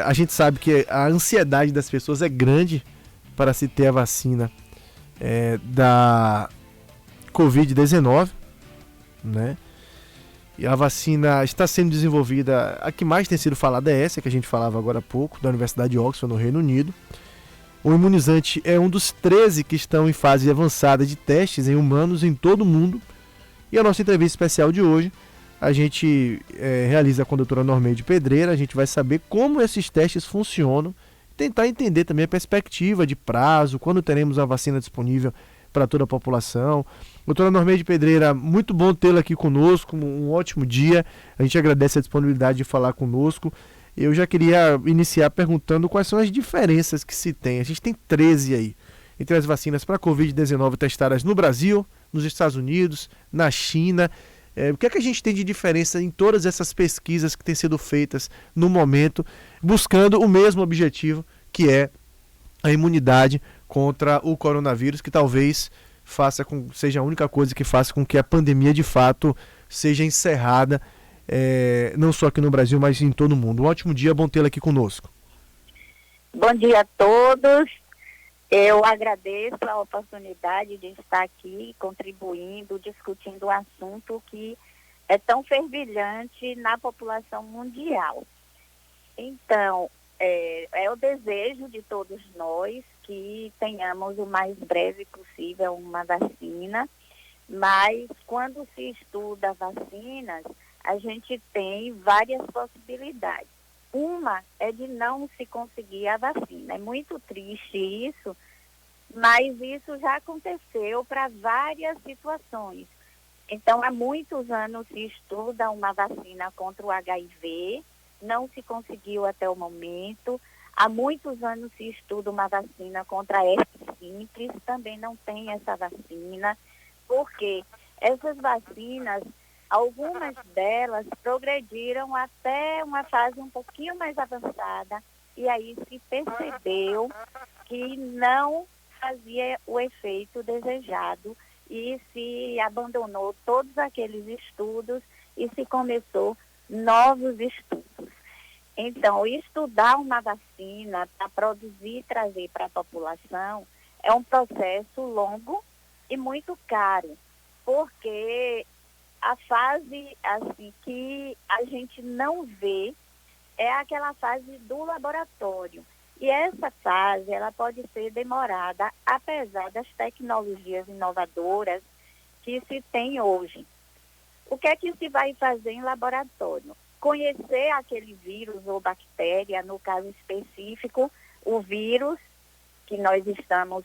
A gente sabe que a ansiedade das pessoas é grande para se ter a vacina da Covid-19, né? E a vacina está sendo desenvolvida, a que mais tem sido falada é essa que a gente falava agora há pouco, da Universidade de Oxford, no Reino Unido. O imunizante é um dos 13 que estão em fase avançada de testes em humanos em todo o mundo. E a nossa entrevista especial de hoje, a gente realiza com a doutora Normeide Pedreira. A gente vai saber como esses testes funcionam, tentar entender também a perspectiva de prazo, quando teremos a vacina disponível para toda a população. Doutora Normeide Pedreira, muito bom tê-la aqui conosco, um ótimo dia. A gente agradece a disponibilidade de falar conosco. Eu já queria iniciar perguntando quais são as diferenças que se tem. A gente tem 13 aí, entre as vacinas para a Covid-19 testadas no Brasil, nos Estados Unidos, na China. O que é que a gente tem de diferença em todas essas pesquisas que têm sido feitas no momento, buscando o mesmo objetivo, que é a imunidade contra o coronavírus, que talvez seja a única coisa que faça com que a pandemia de fato seja encerrada, não só aqui no Brasil, mas em todo o mundo. Um ótimo dia, bom tê-la aqui conosco. Bom dia a todos. Eu agradeço a oportunidade de estar aqui contribuindo, discutindo um assunto que é tão fervilhante na população mundial. Então, é o desejo de todos nós que tenhamos o mais breve possível uma vacina, mas quando se estuda vacinas, a gente tem várias possibilidades. Uma é de não se conseguir a vacina. É muito triste isso, mas isso já aconteceu para várias situações. Então, há muitos anos se estuda uma vacina contra o HIV, não se conseguiu até o momento. Há muitos anos se estuda uma vacina contra a herpes simples, também não tem essa vacina, porque essas vacinas, algumas delas progrediram até uma fase um pouquinho mais avançada e aí se percebeu que não fazia o efeito desejado e se abandonou todos aqueles estudos e se começou novos estudos. Então, estudar uma vacina para produzir e trazer para a população é um processo longo e muito caro, porque a fase assim que a gente não vê é aquela fase do laboratório. E essa fase, ela pode ser demorada, apesar das tecnologias inovadoras que se tem hoje. O que é que se vai fazer em laboratório? Conhecer aquele vírus ou bactéria, no caso específico, o vírus que nós estamos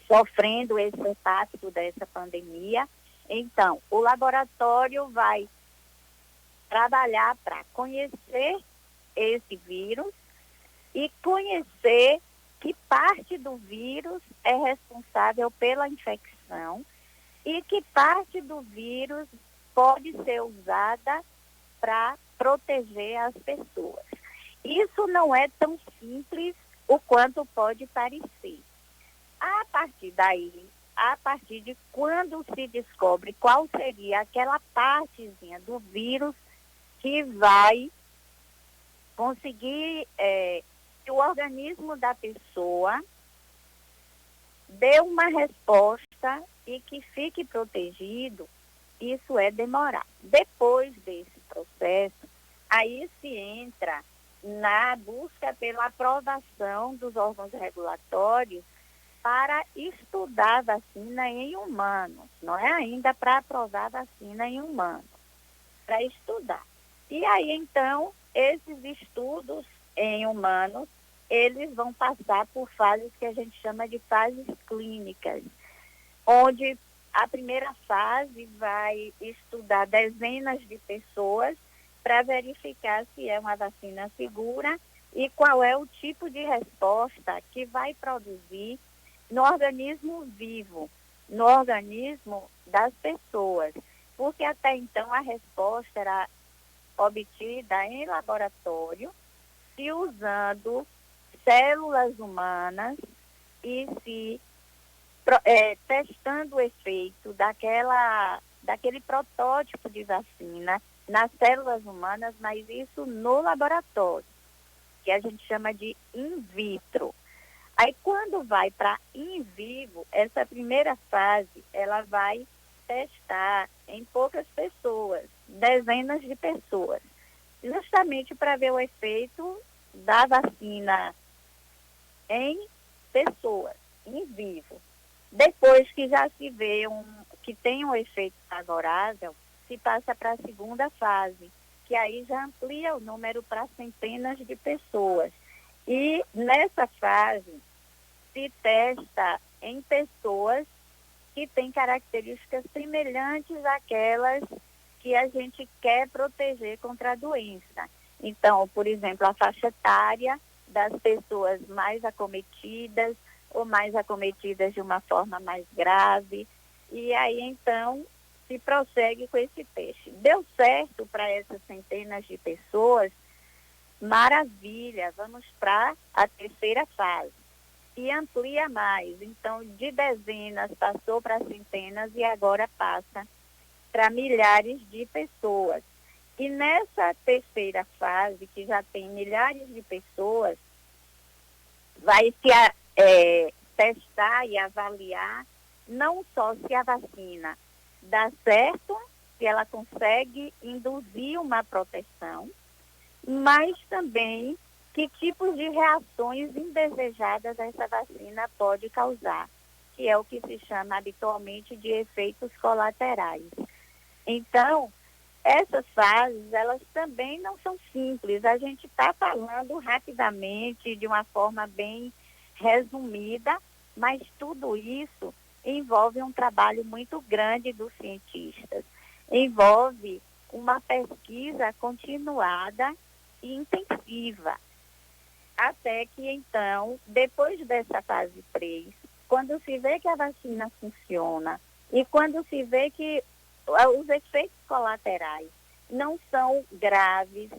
sofrendo esse impacto dessa pandemia. Então, o laboratório vai trabalhar para conhecer esse vírus e conhecer que parte do vírus é responsável pela infecção e que parte do vírus pode ser usada para proteger as pessoas. Isso não é tão simples o quanto pode parecer. A partir daí, a partir de quando se descobre qual seria aquela partezinha do vírus que vai conseguir que o organismo da pessoa dê uma resposta e que fique protegido, isso é demorado. Depois desse processo, aí se entra na busca pela aprovação dos órgãos regulatórios para estudar a vacina em humanos, não é ainda para aprovar a vacina em humanos, para estudar. E aí, então, esses estudos em humanos, eles vão passar por fases que a gente chama de fases clínicas, onde a primeira fase vai estudar dezenas de pessoas para verificar se é uma vacina segura e qual é o tipo de resposta que vai produzir no organismo vivo, no organismo das pessoas, porque até então a resposta era obtida em laboratório se usando células humanas e se testando o efeito daquele protótipo de vacina nas células humanas, mas isso no laboratório. que a gente chama de in vitro. Aí quando vai para in vivo, essa primeira fase, ela vai testar em poucas pessoas, dezenas de pessoas, justamente para ver o efeito da vacina em pessoas, in vivo. Depois que já se vê que tem um efeito favorável, se passa para a segunda fase, que aí já amplia o número para centenas de pessoas. E nessa fase se testa em pessoas que têm características semelhantes àquelas que a gente quer proteger contra a doença. Então, por exemplo, a faixa etária das pessoas mais acometidas ou mais acometidas de uma forma mais grave. E aí, então, se prossegue com esse teste. Deu certo para essas centenas de pessoas? Maravilha, vamos para a terceira fase. E amplia mais. Então, de dezenas passou para centenas e agora passa para milhares de pessoas. E nessa terceira fase, que já tem milhares de pessoas, vai se testar e avaliar não só se a vacina dá certo, se ela consegue induzir uma proteção, mas também que tipos de reações indesejadas essa vacina pode causar, que é o que se chama habitualmente de efeitos colaterais. Então, essas fases, elas também não são simples. A gente está falando rapidamente, de uma forma bem resumida, mas tudo isso envolve um trabalho muito grande dos cientistas. Envolve uma pesquisa continuada e intensiva. Até que, então, depois dessa fase 3, quando se vê que a vacina funciona e quando se vê que os efeitos colaterais não são graves,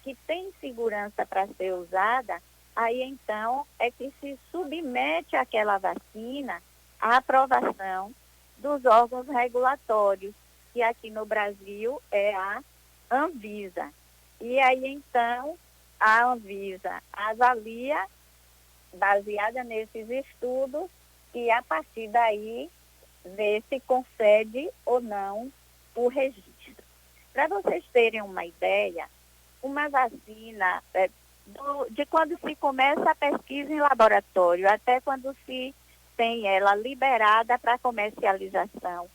que tem segurança para ser usada, aí então é que se submete aquela vacina à aprovação dos órgãos regulatórios, que aqui no Brasil é a Anvisa. E aí então a Anvisa avalia, baseada nesses estudos, e a partir daí ver se concede ou não o registro. Para vocês terem uma ideia, uma vacina, de quando se começa a pesquisa em laboratório até quando se tem ela liberada para comercialização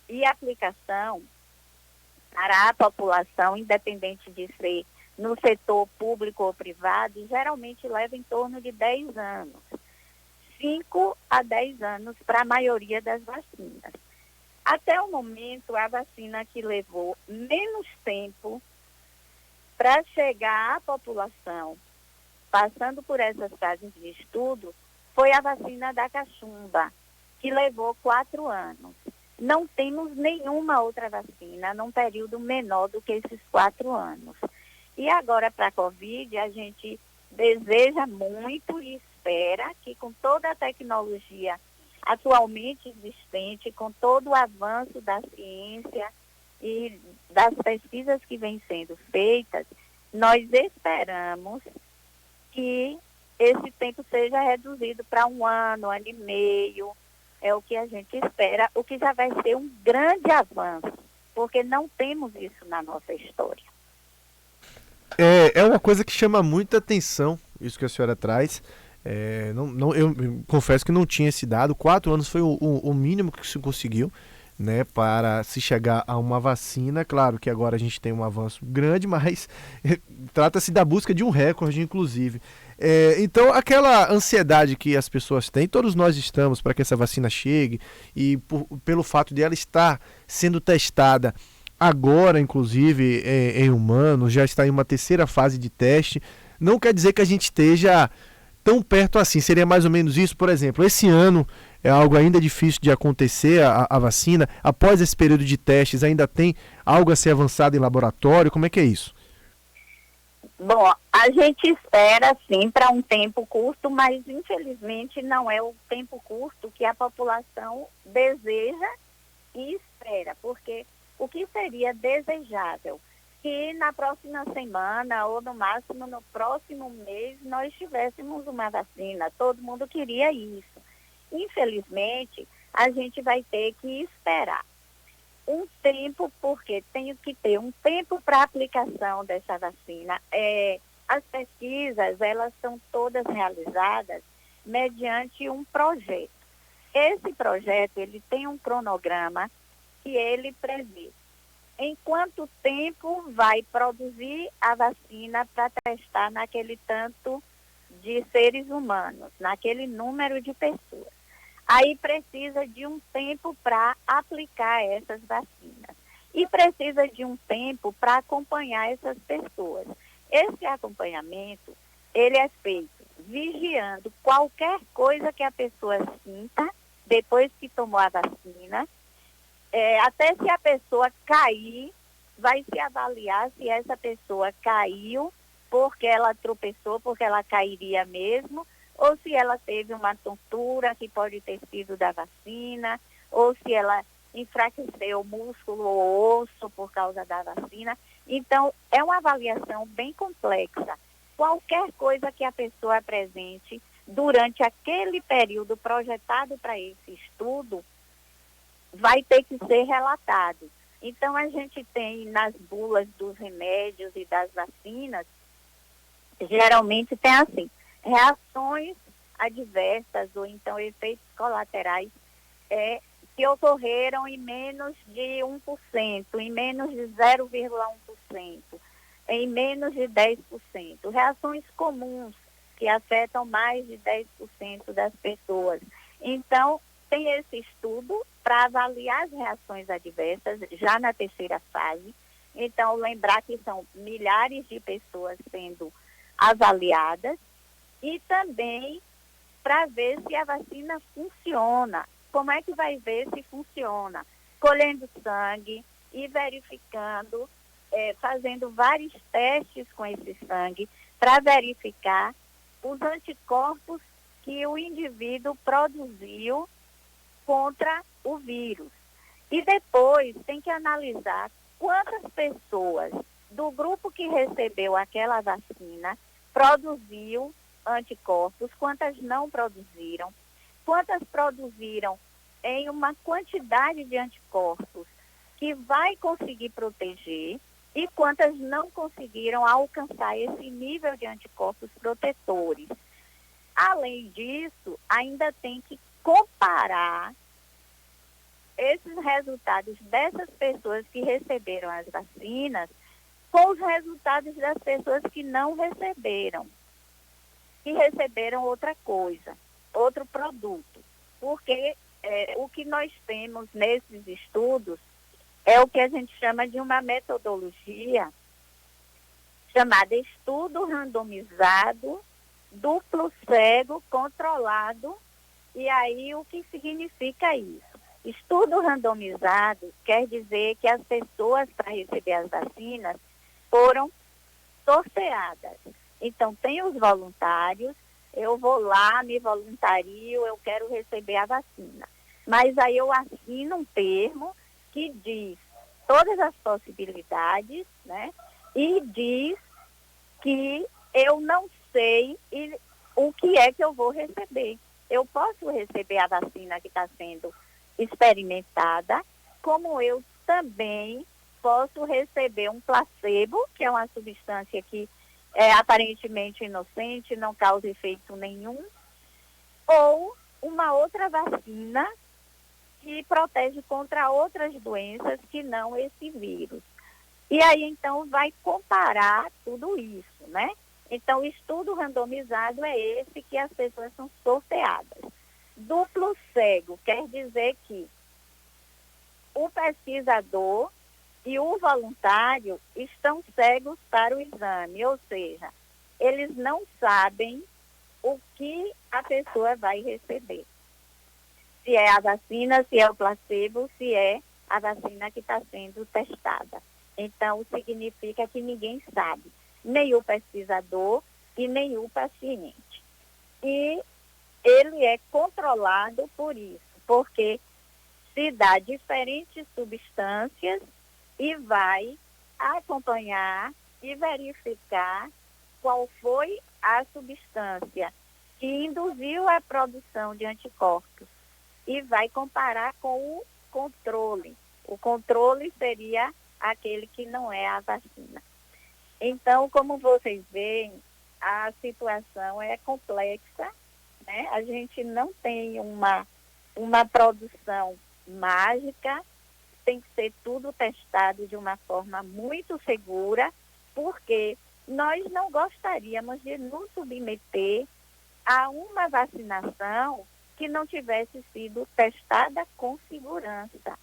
e aplicação para a população, independente de ser no setor público ou privado, geralmente leva em torno de 10 anos. 5 a 10 anos para a maioria das vacinas. Até o momento, a vacina que levou menos tempo para chegar à população, passando por essas fases de estudo, foi a vacina da cachumba, que levou 4 anos. Não temos nenhuma outra vacina num período menor do que esses 4 anos. E agora, para a Covid, a gente deseja muito e espera que, com toda a tecnologia atualmente existente, com todo o avanço da ciência e das pesquisas que vêm sendo feitas, nós esperamos que esse tempo seja reduzido para 1 ano, 1 ano e meio, é o que a gente espera, o que já vai ser um grande avanço, porque não temos isso na nossa história. É uma coisa que chama muita atenção, isso que a senhora traz. Eu confesso que não tinha esse dado. 4 anos foi o mínimo que se conseguiu, né, para se chegar a uma vacina. Claro que agora a gente tem um avanço grande, mas trata-se da busca de um recorde, inclusive. Então, aquela ansiedade que as pessoas têm, todos nós estamos para que essa vacina chegue, e pelo fato de ela estar sendo testada agora, inclusive, em humanos, já está em uma terceira fase de teste, não quer dizer que a gente esteja tão perto assim. Seria mais ou menos isso. Por exemplo, esse ano é algo ainda difícil de acontecer, a vacina. Após esse período de testes, ainda tem algo a ser avançado em laboratório? Como é que é isso? Bom, a gente espera sim para um tempo curto, mas infelizmente não é o tempo curto que a população deseja e espera, porque o que seria desejável que na próxima semana, ou no máximo no próximo mês, nós tivéssemos uma vacina. Todo mundo queria isso. Infelizmente, a gente vai ter que esperar um tempo, porque tem que ter um tempo para a aplicação dessa vacina. As pesquisas, elas são todas realizadas mediante um projeto. Esse projeto, ele tem um cronograma que ele prevê em quanto tempo vai produzir a vacina para testar naquele tanto de seres humanos, naquele número de pessoas. Aí precisa de um tempo para aplicar essas vacinas. E precisa de um tempo para acompanhar essas pessoas. Esse acompanhamento, ele é feito vigiando qualquer coisa que a pessoa sinta depois que tomou a vacina. Até se a pessoa cair, vai se avaliar se essa pessoa caiu porque ela tropeçou, porque ela cairia mesmo, ou se ela teve uma tontura que pode ter sido da vacina, ou se ela enfraqueceu o músculo ou osso por causa da vacina. Então, é uma avaliação bem complexa. Qualquer coisa que a pessoa apresente durante aquele período projetado para esse estudo vai ter que ser relatado. Então, a gente tem nas bulas dos remédios e das vacinas, geralmente tem assim, reações adversas ou então efeitos colaterais que ocorreram em menos de 1%, em menos de 0,1%, em menos de 10%. Reações comuns que afetam mais de 10% das pessoas. Então, tem esse estudo para avaliar as reações adversas já na terceira fase. Então, lembrar que são milhares de pessoas sendo avaliadas e também para ver se a vacina funciona. Como é que vai ver se funciona? Colhendo sangue e verificando, fazendo vários testes com esse sangue para verificar os anticorpos que o indivíduo produziu contra o vírus. E depois tem que analisar quantas pessoas do grupo que recebeu aquela vacina produziu anticorpos, quantas não produziram, quantas produziram em uma quantidade de anticorpos que vai conseguir proteger e quantas não conseguiram alcançar esse nível de anticorpos protetores. Além disso, ainda tem que comparar esses resultados dessas pessoas que receberam as vacinas com os resultados das pessoas que não receberam, que receberam outra coisa, outro produto. Porque o que nós temos nesses estudos é o que a gente chama de uma metodologia chamada estudo randomizado, duplo cego, controlado. E aí o que significa isso? Estudo randomizado quer dizer que as pessoas para receber as vacinas foram sorteadas. Então, tem os voluntários, eu vou lá, me voluntario, eu quero receber a vacina. Mas aí eu assino um termo que diz todas as possibilidades, né? E diz que eu não sei o que é que eu vou receber. Eu posso receber a vacina que está sendo experimentada, como eu também posso receber um placebo, que é uma substância que é aparentemente inocente, não causa efeito nenhum, ou uma outra vacina que protege contra outras doenças que não esse vírus. E aí, então, vai comparar tudo isso, né? Então, o estudo randomizado é esse que as pessoas são sorteadas. Duplo cego quer dizer que o pesquisador e o voluntário estão cegos para o exame, ou seja, eles não sabem o que a pessoa vai receber. Se é a vacina, se é o placebo, se é a vacina que está sendo testada. Então, significa que ninguém sabe, nem o pesquisador e nem o paciente. E ele é controlado por isso, porque se dá diferentes substâncias e vai acompanhar e verificar qual foi a substância que induziu a produção de anticorpos e vai comparar com o controle. O controle seria aquele que não é a vacina. Então, como vocês veem, a situação é complexa, né? A gente não tem uma produção mágica, tem que ser tudo testado de uma forma muito segura, porque nós não gostaríamos de nos submeter a uma vacinação que não tivesse sido testada com segurança.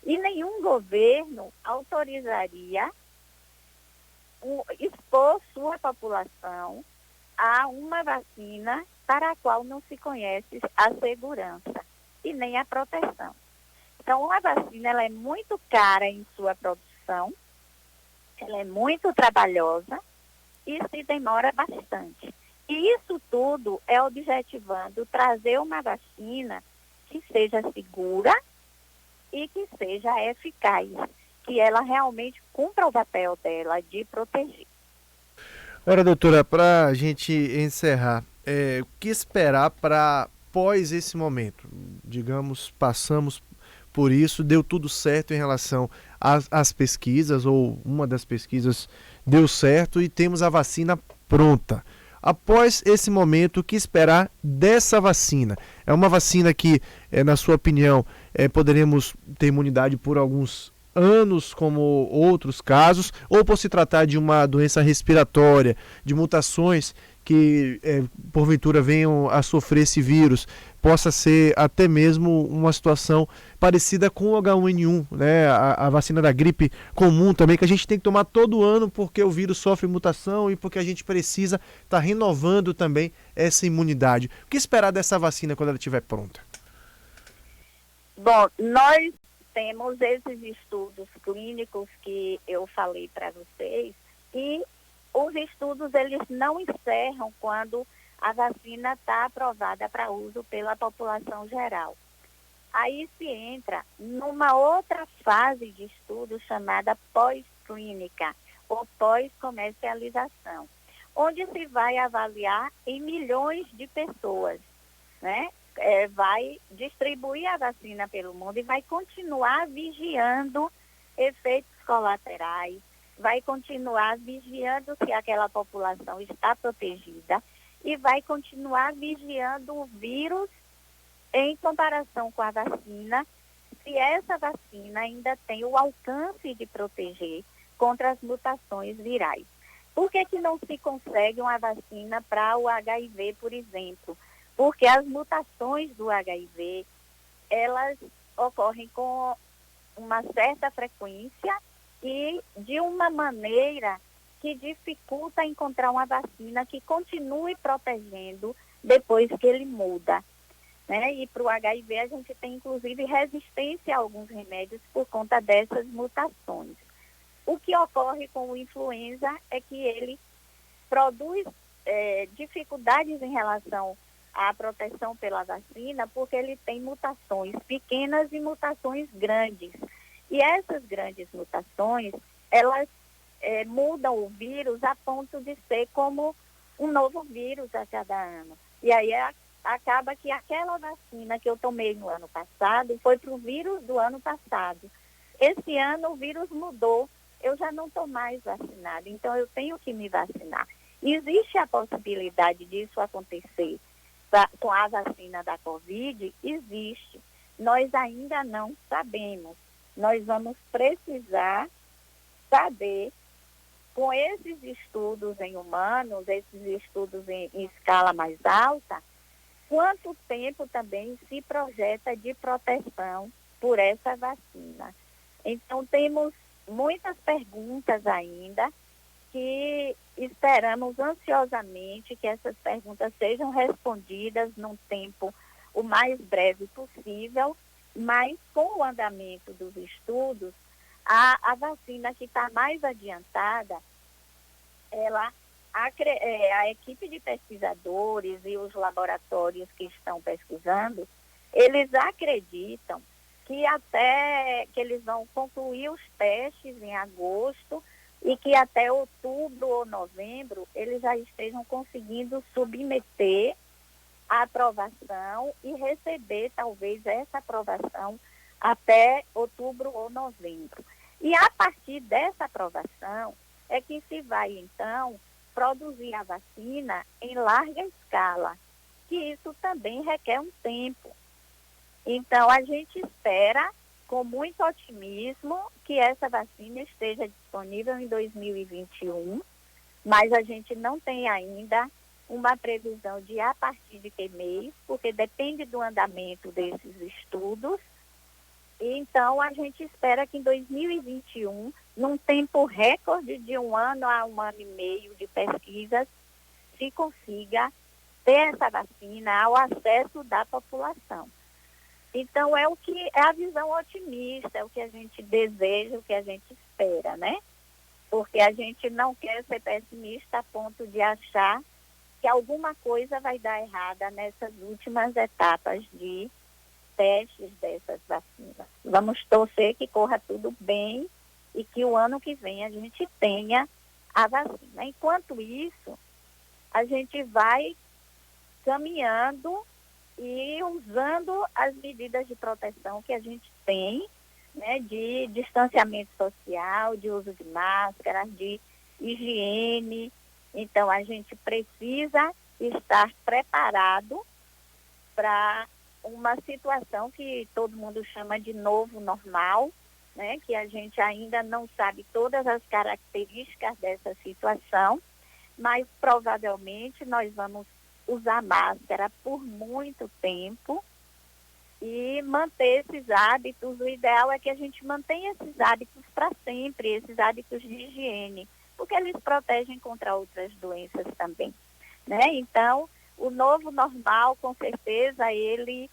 E nenhum governo autorizaria expor sua população a uma vacina para a qual não se conhece a segurança e nem a proteção. Então, a vacina ela é muito cara em sua produção, ela é muito trabalhosa e se demora bastante. E isso tudo é objetivando trazer uma vacina que seja segura e que seja eficaz, que ela realmente cumpra o papel dela de proteger. Ora, doutora, para a gente encerrar, o que esperar para pós esse momento? Digamos, passamos por isso, deu tudo certo em relação às pesquisas, ou uma das pesquisas deu certo e temos a vacina pronta. Após esse momento, o que esperar dessa vacina? É uma vacina que, na sua opinião, poderemos ter imunidade por alguns anos, como outros casos, ou por se tratar de uma doença respiratória, de mutações que porventura venham a sofrer esse vírus, possa ser até mesmo uma situação parecida com o H1N1, né? A vacina da gripe comum também, que a gente tem que tomar todo ano porque o vírus sofre mutação e porque a gente precisa estar renovando também essa imunidade. O que esperar dessa vacina quando ela estiver pronta? Bom, nós temos esses estudos clínicos que eu falei para vocês e os estudos eles não encerram quando a vacina está aprovada para uso pela população geral. Aí se entra numa outra fase de estudo chamada pós-clínica ou pós-comercialização, onde se vai avaliar em milhões de pessoas, né? Vai distribuir a vacina pelo mundo e vai continuar vigiando efeitos colaterais, vai continuar vigiando se aquela população está protegida e vai continuar vigiando o vírus em comparação com a vacina, se essa vacina ainda tem o alcance de proteger contra as mutações virais. Por que não se consegue uma vacina para o HIV, por exemplo? Porque as mutações do HIV, elas ocorrem com uma certa frequência e de uma maneira que dificulta encontrar uma vacina que continue protegendo depois que ele muda, né? E para o HIV a gente tem inclusive resistência a alguns remédios por conta dessas mutações. O que ocorre com o influenza é que ele produz dificuldades em relação à proteção pela vacina, porque ele tem mutações pequenas e mutações grandes. E essas grandes mutações, elas mudam o vírus a ponto de ser como um novo vírus a cada ano. E aí acaba que aquela vacina que eu tomei no ano passado foi para o vírus do ano passado. Esse ano o vírus mudou, eu já não estou mais vacinada, então eu tenho que me vacinar. Existe a possibilidade disso acontecer com a vacina da Covid? Existe. Nós ainda não sabemos. Nós vamos precisar saber, com esses estudos em humanos, esses estudos em escala mais alta, quanto tempo também se projeta de proteção por essa vacina. Então, temos muitas perguntas ainda que esperamos ansiosamente que essas perguntas sejam respondidas num tempo o mais breve possível, mas com o andamento dos estudos, a vacina que está mais adiantada, a equipe de pesquisadores e os laboratórios que estão pesquisando, eles acreditam que até que eles vão concluir os testes em agosto e que até outubro ou novembro eles já estejam conseguindo submeter a aprovação e receber talvez essa aprovação até outubro ou novembro. E a partir dessa aprovação é que se vai então produzir a vacina em larga escala, que isso também requer um tempo. Então a gente espera com muito otimismo que essa vacina esteja disponível em 2021, mas a gente não tem ainda uma previsão de a partir de que mês, porque depende do andamento desses estudos. Então, a gente espera que em 2021, num tempo recorde de 1 ano a 1 ano e meio de pesquisas, se consiga ter essa vacina ao acesso da população. Então, é a visão otimista, é o que a gente deseja, o que a gente espera, né? Porque a gente não quer ser pessimista a ponto de achar que alguma coisa vai dar errada nessas últimas etapas de testes dessas vacinas. Vamos torcer que corra tudo bem e que o ano que vem a gente tenha a vacina. Enquanto isso, a gente vai caminhando e usando as medidas de proteção que a gente tem, né, de distanciamento social, de uso de máscaras, de higiene. Então, a gente precisa estar preparado para uma situação que todo mundo chama de novo normal, né? Que a gente ainda não sabe todas as características dessa situação, mas provavelmente nós vamos usar máscara por muito tempo e manter esses hábitos. O ideal é que a gente mantenha esses hábitos para sempre, esses hábitos de higiene, porque eles protegem contra outras doenças também, né? Então, o novo normal, com certeza, ele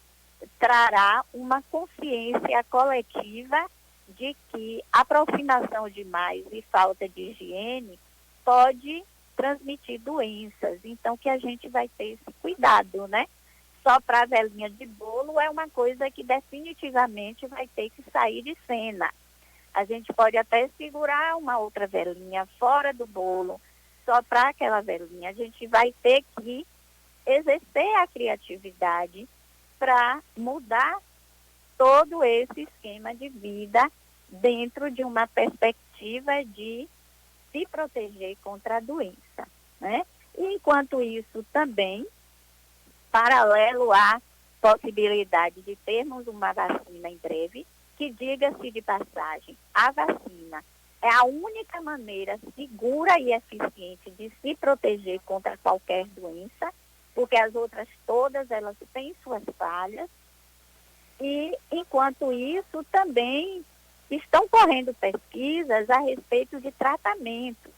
trará uma consciência coletiva de que aproximação demais e falta de higiene pode transmitir doenças. Então, que a gente vai ter esse cuidado, né? Só para a velhinha de bolo é uma coisa que definitivamente vai ter que sair de cena. A gente pode até segurar uma outra velhinha fora do bolo, só para aquela velhinha. A gente vai ter que exercer a criatividade para mudar todo esse esquema de vida dentro de uma perspectiva de se proteger contra a doença, né? E enquanto isso também, paralelo à possibilidade de termos uma vacina em breve, que, diga-se de passagem, a vacina é a única maneira segura e eficiente de se proteger contra qualquer doença, porque as outras todas, elas têm suas falhas. E, enquanto isso, também estão correndo pesquisas a respeito de tratamento.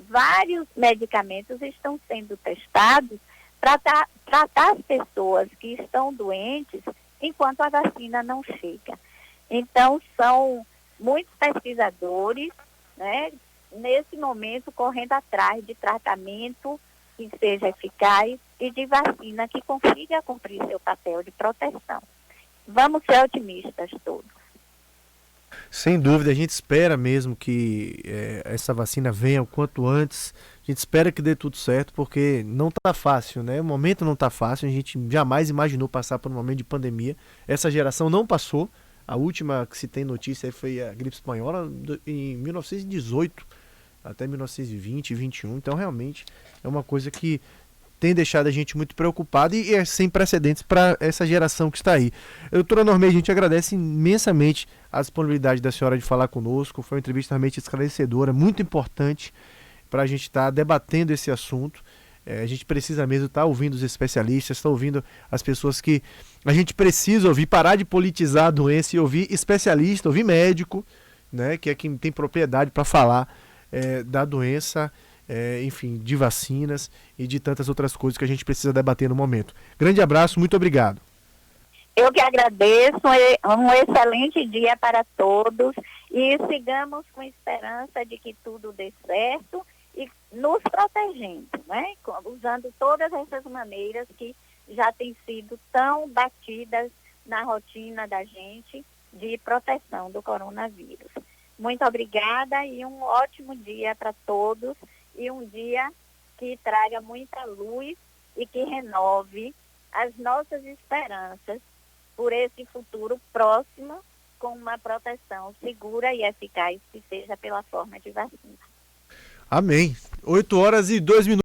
Vários medicamentos estão sendo testados para tratar as pessoas que estão doentes enquanto a vacina não chega. Então, são muitos pesquisadores, né, nesse momento, correndo atrás de tratamento que seja eficaz e de vacina que consiga cumprir seu papel de proteção. Vamos ser otimistas todos. Sem dúvida, a gente espera mesmo que essa vacina venha o quanto antes. A gente espera que dê tudo certo, porque não está fácil, né? O momento não está fácil, a gente jamais imaginou passar por um momento de pandemia. Essa geração não passou. A última que se tem notícia foi a gripe espanhola em 1918 até 1920, 21. Então, realmente, é uma coisa que tem deixado a gente muito preocupado e é sem precedentes para essa geração que está aí. Doutora Normê, a gente agradece imensamente a disponibilidade da senhora de falar conosco. Foi uma entrevista realmente esclarecedora, muito importante para a gente estar debatendo esse assunto. A gente precisa mesmo estar ouvindo os especialistas, estar ouvindo as pessoas que a gente precisa ouvir, parar de politizar a doença e ouvir especialista, ouvir médico, né, que é quem tem propriedade para falar da doença, enfim, de vacinas e de tantas outras coisas que a gente precisa debater no momento. Grande abraço, muito obrigado. Eu que agradeço, um excelente dia para todos e sigamos com esperança de que tudo dê certo e nos protegendo, né? Usando todas essas maneiras que já têm sido tão batidas na rotina da gente de proteção do coronavírus. Muito obrigada e um ótimo dia para todos e um dia que traga muita luz e que renove as nossas esperanças por esse futuro próximo com uma proteção segura e eficaz que seja pela forma de vacina. Amém. 8 horas e 2 minutos.